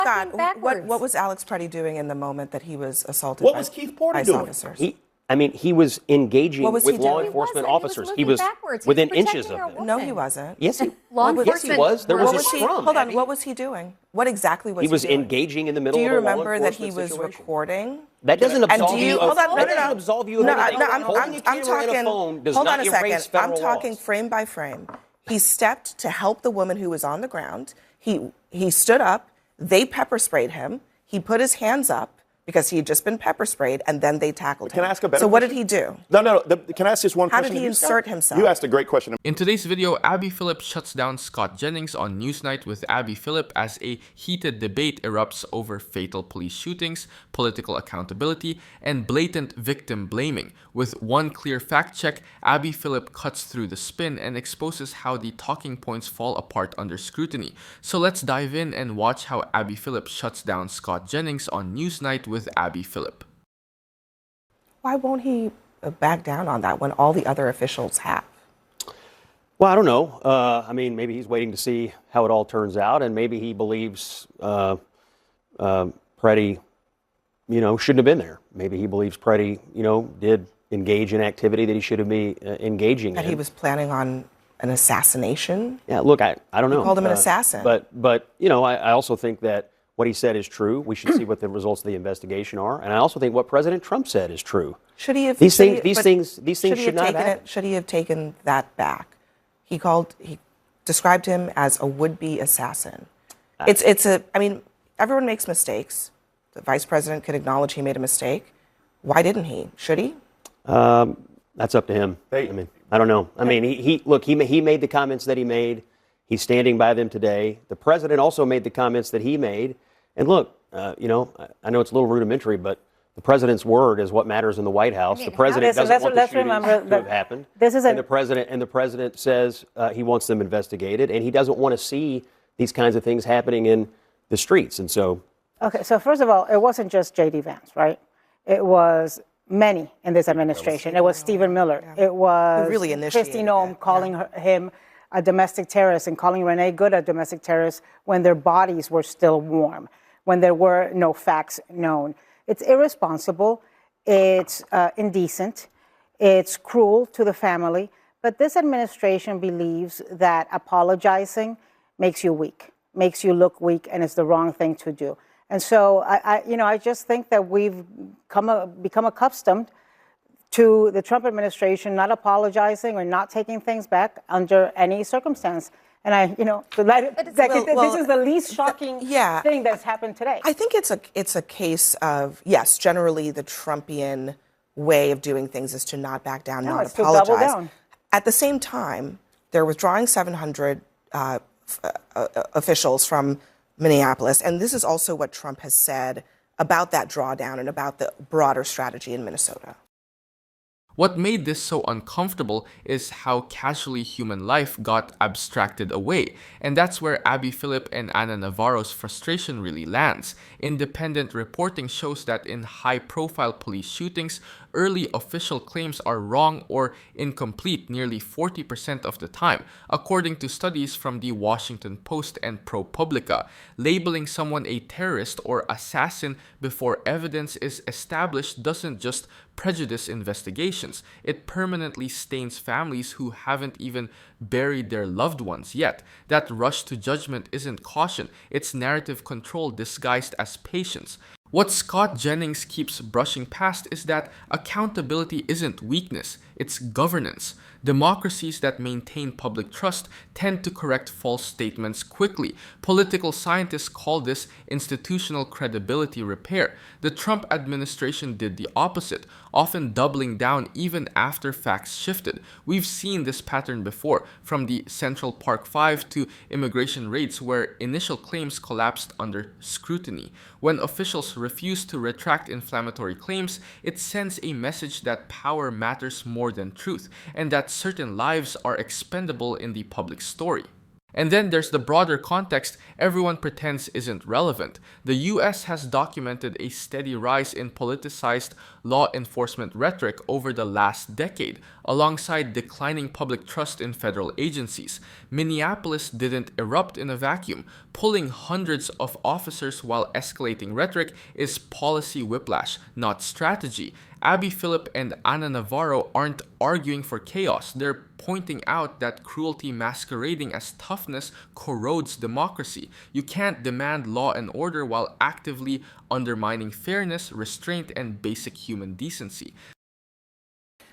Scott, backwards. what was Alex Preddy doing in the moment that he was assaulted What by was Keith Porter ICE doing? officers? He was engaging What was with he law doing? enforcement He wasn't. officers. He He was was looking backwards. He was within protecting inches of our them. woman. No, he wasn't. Yes, he Law Yes, he enforcement was. There was What a was he? scrum. Hold on. Abby. What was he doing? What exactly was he He was doing? engaging in the middle Do of you a law remember that he enforcement was situation. recording? That doesn't And absolve do you you hold of, on? that No. doesn't absolve you of No, anything. I'm Holding a camera talking. and a phone does Hold not on a erase second. federal I'm talking laws. frame by frame. He stepped to help the woman who was on the ground. He stood up. They pepper sprayed him. He put his hands up because he had just been pepper sprayed, and then they tackled him. Can I ask a better So what question? did he do? No. Can I ask just one How question? did he to you, Scott? insert himself? You asked a great question. In today's video, Abby Phillip shuts down Scott Jennings on Newsnight with Abby Phillip as a heated debate erupts over fatal police shootings, political accountability, and blatant victim blaming. With one clear fact check, Abby Phillip cuts through the spin and exposes how the talking points fall apart under scrutiny. So let's dive in and watch how Abby Phillip shuts down Scott Jennings on Newsnight with Abby Phillip. Why won't he back down on that when all the other officials have? Well, I don't know. I mean, maybe he's waiting to see how it all turns out, and maybe he believes Preddy, shouldn't have been there. Maybe he believes Preddy, did engage in activity that he should have been engaging That in. he was planning on an assassination? Yeah, look, I don't know. Called him an assassin. But I also think that what he said is true. We should see what the results of the investigation are, and I also think what President Trump said is true. Should he have? These things should should not have happened. Should he have taken that back? He described him as a would-be assassin. I mean, everyone makes mistakes. The vice president could acknowledge he made a mistake. Why didn't he? Should he? That's up to him. I mean, I don't know. I mean, he made the comments that he made. He's standing by them today. The president also made the comments that he made. And look, I know it's a little rudimentary, but the president's word is what matters in the White House. The president doesn't want the shootings to have happened. And the president says he wants them investigated, and he doesn't want to see these kinds of things happening in the streets. And so, okay. So first of all, it wasn't just J.D. Vance, right? It was many in this administration. It was Stephen Miller. Yeah. It was Who really initiated Kristi Noem it. calling him a domestic terrorist and calling Renee Good a domestic terrorist when their bodies were still warm, when there were no facts known. It's irresponsible. It's indecent. It's cruel to the family. But this administration believes that apologizing makes you weak, makes you look weak, and it's the wrong thing to do. And so I just think that we've become accustomed to the Trump administration not apologizing or not taking things back under any circumstance. And this is the least shocking thing that's happened today. I think it's a case of, yes, generally the Trumpian way of doing things is to not back down, not it's to apologize. double down. At the same time, they're withdrawing 700 officials from Minneapolis, and this is also what Trump has said about that drawdown and about the broader strategy in Minnesota. What made this so uncomfortable is how casually human life got abstracted away, and that's where Abby Phillip and Ana Navarro's frustration really lands. Independent reporting shows that in high-profile police shootings, early official claims are wrong or incomplete nearly 40% of the time, according to studies from the Washington Post and ProPublica. Labeling someone a terrorist or assassin before evidence is established doesn't just prejudice investigations. It permanently stains families who haven't even buried their loved ones yet. That rush to judgment isn't caution, it's narrative control disguised as patience. What Scott Jennings keeps brushing past is that accountability isn't weakness, it's governance. Democracies that maintain public trust tend to correct false statements quickly. Political scientists call this institutional credibility repair. The Trump administration did the opposite, often doubling down even after facts shifted. We've seen this pattern before, from the Central Park Five to immigration raids where initial claims collapsed under scrutiny. When officials refuse to retract inflammatory claims, it sends a message that power matters more than truth, and that certain lives are expendable in the public story. And then there's the broader context everyone pretends isn't relevant. The US has documented a steady rise in politicized law enforcement rhetoric over the last decade, alongside declining public trust in federal agencies. Minneapolis didn't erupt in a vacuum. Pulling hundreds of officers while escalating rhetoric is policy whiplash, not strategy. Abby Phillip and Ana Navarro aren't arguing for chaos. They're pointing out that cruelty masquerading as toughness corrodes democracy. You can't demand law and order while actively undermining fairness, restraint, and basic human decency.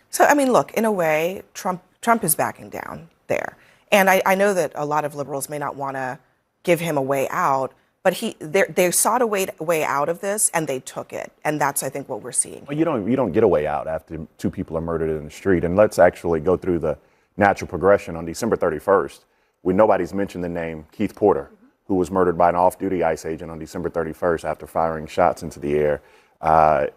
So, I mean, look, in a way, Trump is backing down there. And I know that a lot of liberals may not want to give him a way out, but they sought a way out of this, and they took it. And that's, I think, what we're seeing. Well, you don't get a way out after two people are murdered in the street. And let's actually go through the natural progression. On December 31st, when nobody's mentioned the name Keith Porter, who was murdered by an off-duty ICE agent on December 31st after firing shots into the air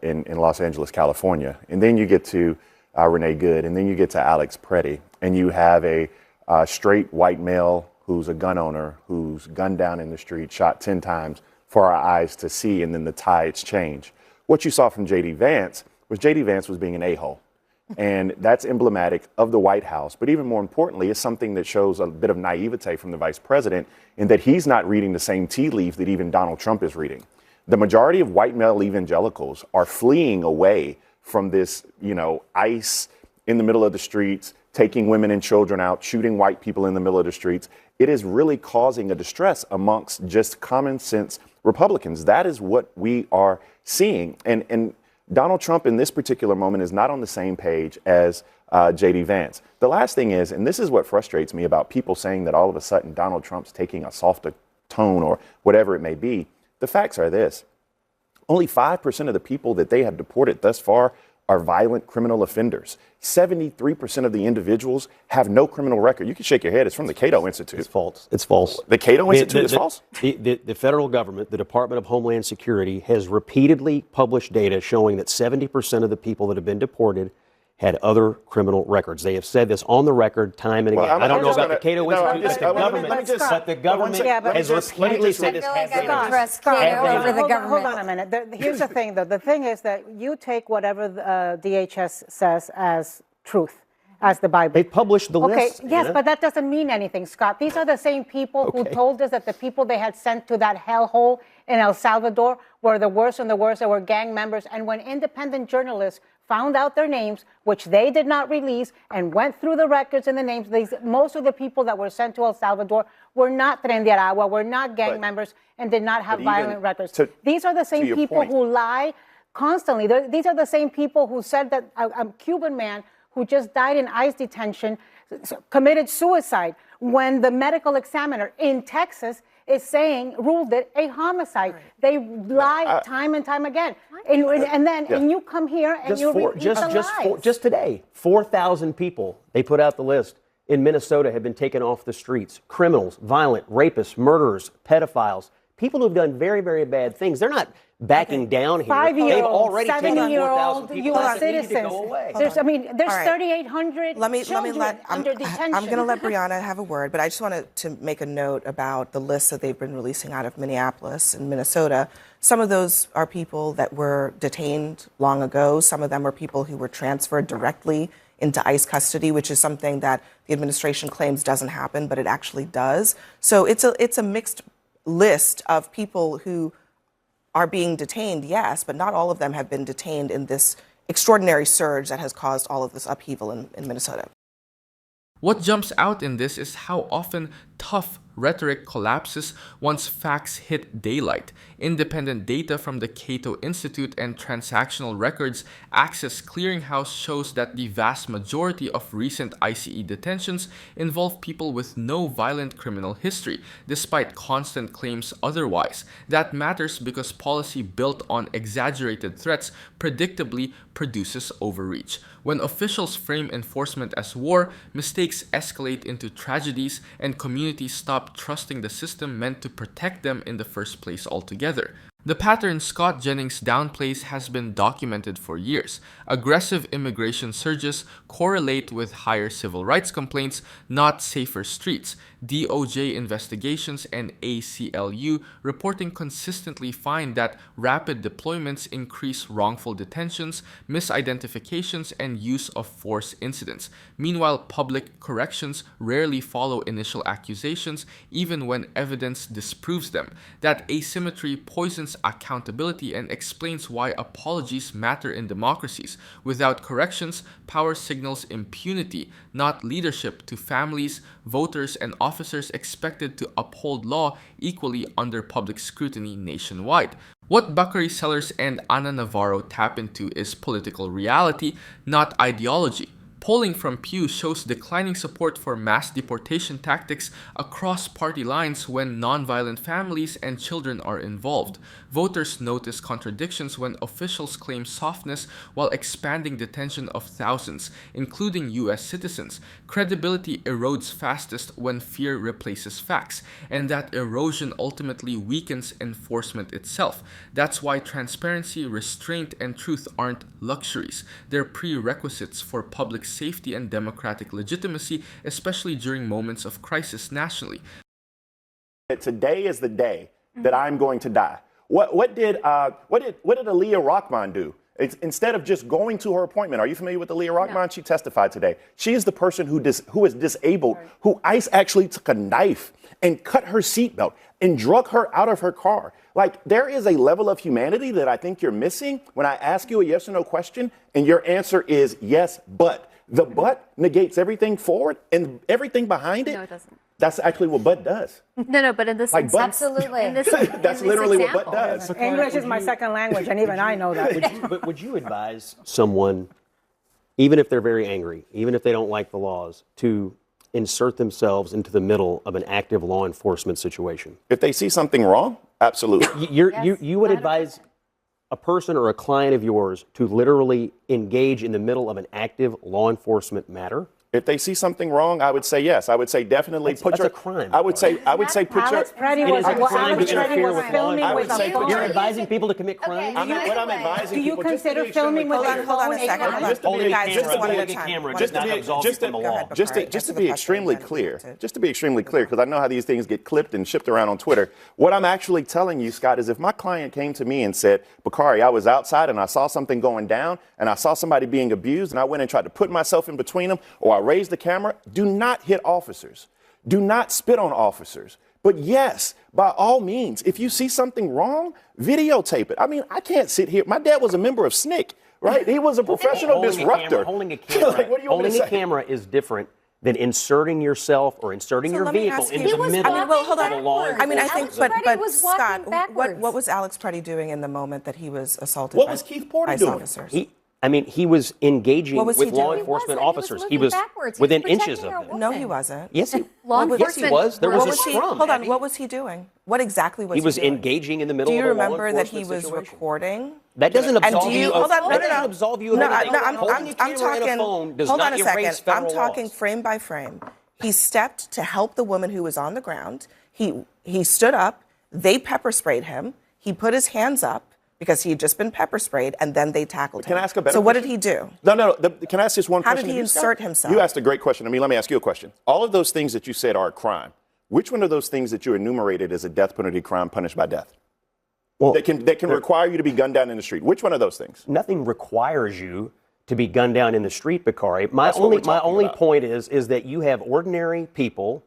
in Los Angeles, California. And then you get to Renee Good, and then you get to Alex Preddy, and you have a straight white male who's a gun owner, who's gunned down in the street, shot 10 times for our eyes to see, and then the tides change. What you saw from J.D. Vance was being an a-hole. And that's emblematic of the White House. But even more importantly, it's something that shows a bit of naivete from the vice president in that he's not reading the same tea leaf that even Donald Trump is reading. The majority of white male evangelicals are fleeing away from this, ICE in the middle of the streets, taking women and children out, shooting white people in the middle of the streets. It is really causing a distress amongst just common sense Republicans. That is what we are seeing. And Donald Trump in this particular moment is not on the same page as J.D. Vance. The last thing is, and this is what frustrates me about people saying that all of a sudden Donald Trump's taking a softer tone or whatever it may be. The facts are this. Only 5% of the people that they have deported thus far are violent criminal offenders. 73% of the individuals have no criminal record. You can shake your head. It's from the Cato Institute. It's false. It's false. The Cato Institute is false? The federal government, the Department of Homeland Security, has repeatedly published data showing that 70% of the people that have been deported had other criminal records. They have said this on the record time and again. I don't know about the Cato Institute, but the government has repeatedly said this. Hold on a minute. Here's the thing, though. The thing is that you take whatever the DHS says as truth, as the Bible. They published the list. Okay, yes, Anna. but that doesn't mean anything, Scott. These are the same people who told us that the people they had sent to that hellhole in El Salvador were the worst and the worst. They were gang members. And when independent journalists found out their names, which they did not release, and went through the records and the names, most of the people that were sent to El Salvador were not Tren de Aragua, were not gang members, and did not have violent records. These are the same people who lie constantly. These are the same people who said that a Cuban man who just died in ICE detention committed suicide when the medical examiner in Texas ruled it a homicide. Right. They lie time and time again. And you come here and you repeat the lies. Just today, 4,000 people, they put out the list, in Minnesota have been taken off the streets. Criminals, violent, rapists, murderers, pedophiles, people who've done very, very bad things. They're not backing down here. 5-year-old, 7-year-old U.S. citizens. There's 3,800 children under detention. I'm going to let Brianna have a word, but I just wanted to make a note about the list that they've been releasing out of Minneapolis and Minnesota. Some of those are people that were detained long ago. Some of them are people who were transferred directly into ICE custody, which is something that the administration claims doesn't happen, but it actually does. So it's a mixed list of people who are being detained, yes, but not all of them have been detained in this extraordinary surge that has caused all of this upheaval in Minnesota. What jumps out in this is how often tough rhetoric collapses once facts hit daylight. Independent data from the Cato Institute and Transactional Records Access Clearinghouse shows that the vast majority of recent ICE detentions involve people with no violent criminal history, despite constant claims otherwise. That matters because policy built on exaggerated threats predictably produces overreach. When officials frame enforcement as war, mistakes escalate into tragedies and communities stop trusting the system meant to protect them in the first place altogether. The pattern Scott Jennings downplays has been documented for years. Aggressive immigration surges correlate with higher civil rights complaints, not safer streets. DOJ investigations and ACLU reporting consistently find that rapid deployments increase wrongful detentions, misidentifications, and use of force incidents. Meanwhile, public corrections rarely follow initial accusations, even when evidence disproves them. That asymmetry poisons accountability and explains why apologies matter in democracies. Without corrections, power signals impunity, not leadership, to families, voters, and officers expected to uphold law equally under public scrutiny nationwide. What Bakari Sellers and Ana Navarro tap into is political reality, not ideology. Polling from Pew shows declining support for mass deportation tactics across party lines when nonviolent families and children are involved. Voters notice contradictions when officials claim softness while expanding detention of thousands, including U.S. citizens. Credibility erodes fastest when fear replaces facts, and that erosion ultimately weakens enforcement itself. That's why transparency, restraint, and truth aren't luxuries. They're prerequisites for public safety and democratic legitimacy, especially during moments of crisis nationally. Today is the day that I'm going to die. What did Aaliyah Rahman do? Instead of just going to her appointment, are you familiar with Aaliyah Rahman? No. She testified today. She is the person who is disabled, who ICE actually took a knife and cut her seatbelt and drug her out of her car. Like, there is a level of humanity that I think you're missing when I ask you a yes or no question, and your answer is yes, but. The but negates everything forward and everything behind it. No, it doesn't. That's actually what but does. No, but in this Like instance, absolutely. in this, That's in literally this what but does. English is my second language, and even I know that. But would you advise someone, even if they're very angry, even if they don't like the laws, to insert themselves into the middle of an active law enforcement situation? If they see something wrong, absolutely. You would advise a person or a client of yours to literally engage in the middle of an active law enforcement matter? If they see something wrong, I would say yes. I would say definitely That's a crime. I would say put your. Alex Preddy was filming with a phone. You're advising people to commit crimes? What I'm advising Do you people, just to consider be filming with a Hold on a phone second. Hold on. Just to be- Guys, just one at a time. Camera, One just at a to time. be absolved from the law. Just to be extremely clear, because I know how these things get clipped and shipped around on Twitter. What I'm actually telling you, Scott, is if my client came to me and said, Bakari, I was outside and I saw something going down and I saw somebody being abused and I went and tried to put myself in between them, or I raised the camera, do not hit officers. Do not spit on officers. But yes, by all means, if you see something wrong, videotape it. I mean, I can't sit here. My dad was a member of SNCC, right? He was a professional disruptor. Holding a camera, Like, what do you want me to holding a say? camera is different than inserting yourself or inserting your let me vehicle ask into you- the was middle walking well, hold on. of a law I mean, I think, enforcement. but was walking Scott, backwards. what was Alex Preddy doing in the moment that he was assaulted What by was Keith Porter ICE doing? officers? He was engaging What was he with law doing? enforcement He wasn't. officers. He was looking backwards. He was within protecting inches of our them. women. No, he wasn't. Yes, he, Law yes, he enforcement was. There was What a was he? scrum. Hold on. Abby. What was he doing? What exactly was he He was doing? engaging in the middle Do you of a law remember that he enforcement was situation. recording? That doesn't And absolve do you you. hold on? No, That no, doesn't no. absolve you of No, anything. I'm Holding a talking. camera and a phone does Hold not on a erase second. I'm federal talking laws. frame by frame. He stepped to help the woman who was on the ground. He stood up. They pepper sprayed him. He put his hands up because he had just been pepper sprayed, and then they tackled him. Can I ask a better So what question? did he do? No. Can I ask just one How question? did he to you, Scott? insert himself? You asked a great question. Let me ask you a question. All of those things that you said are a crime. Which one of those things that you enumerated is a death penalty crime punished by death? Well, That can require you to be gunned down in the street. Which one of those things? nothing requires you to be gunned down in the street, Bakari. My That's what we're only talking about. point is that you have ordinary people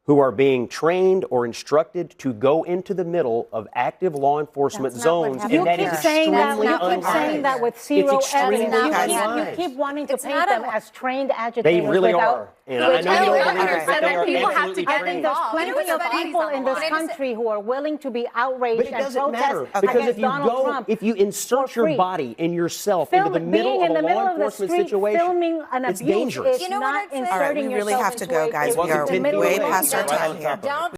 who are being trained or instructed to go into the middle of active law enforcement That's not what zones, happened You and that keep is saying that. extremely You keep unwise. saying that with zero It's extremely evidence. unwise. You keep wanting to It's paint not them a- as trained agitators. They really without, are. And I know you don't believe it, but they are people have to absolutely get I think trained. there's involved. plenty Even of somebody's people on the in this line. country who are willing to be outraged But it and doesn't protest matter because against if you Donald Trump. if you insert for your free. body and yourself into the middle being in of the a middle law of the enforcement street, situation, filming an it's abuse dangerous. is You know what not I'd say? inserting All right, we really yourself have to into go, a- guys. into We are the middle of way a past our situation. time here. Down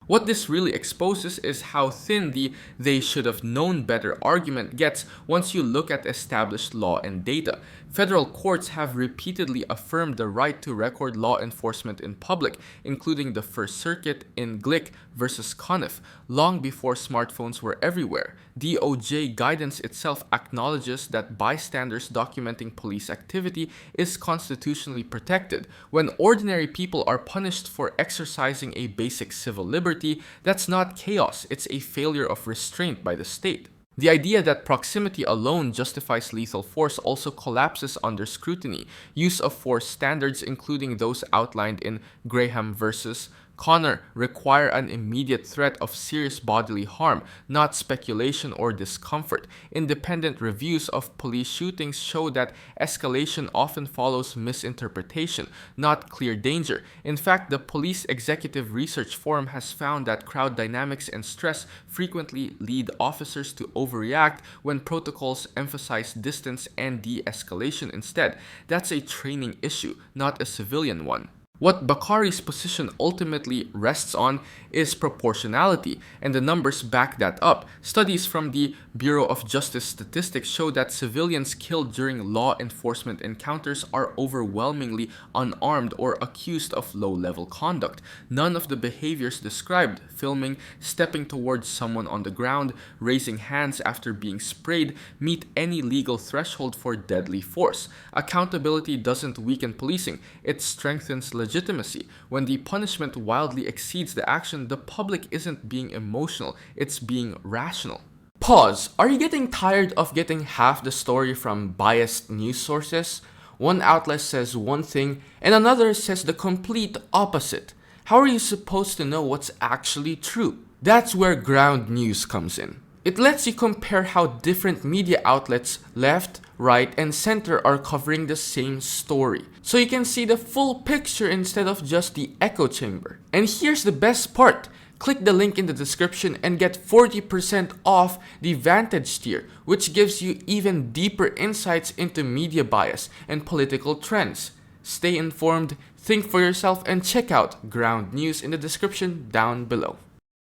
What this really exposes is how thin the "they should have known better" argument gets once you look at established law and data. Federal courts have repeatedly affirmed the right to record law enforcement in public, including the First Circuit in Glick versus Conniff, long before smartphones were everywhere. DOJ guidance itself acknowledges that bystanders documenting police activity is constitutionally protected. When ordinary people are punished for exercising a basic civil liberty, that's not chaos, it's a failure of restraint by the state. The idea that proximity alone justifies lethal force also collapses under scrutiny. Use of force standards, including those outlined in Graham versus Connor, require an immediate threat of serious bodily harm, not speculation or discomfort. Independent reviews of police shootings show that escalation often follows misinterpretation, not clear danger. In fact, the Police Executive Research Forum has found that crowd dynamics and stress frequently lead officers to overreact when protocols emphasize distance and de-escalation instead. That's a training issue, not a civilian one. What Bakari's position ultimately rests on is proportionality, and the numbers back that up. Studies from the Bureau of Justice Statistics show that civilians killed during law enforcement encounters are overwhelmingly unarmed or accused of low-level conduct. None of the behaviors described, filming, stepping towards someone on the ground, raising hands after being sprayed, meet any legal threshold for deadly force. Accountability doesn't weaken policing, it strengthens legitimacy. When the punishment wildly exceeds the action, the public isn't being emotional, it's being rational. Pause. Are you getting tired of getting half the story from biased news sources? One outlet says one thing and another says the complete opposite. How are you supposed to know what's actually true? That's where ground news comes in. It lets you compare how different media outlets, left, right, and center are covering the same story. So you can see the full picture instead of just the echo chamber. And here's the best part. Click the link in the description and get 40% off the Vantage tier, which gives you even deeper insights into media bias and political trends. Stay informed, think for yourself, and check out Ground News in the description down below.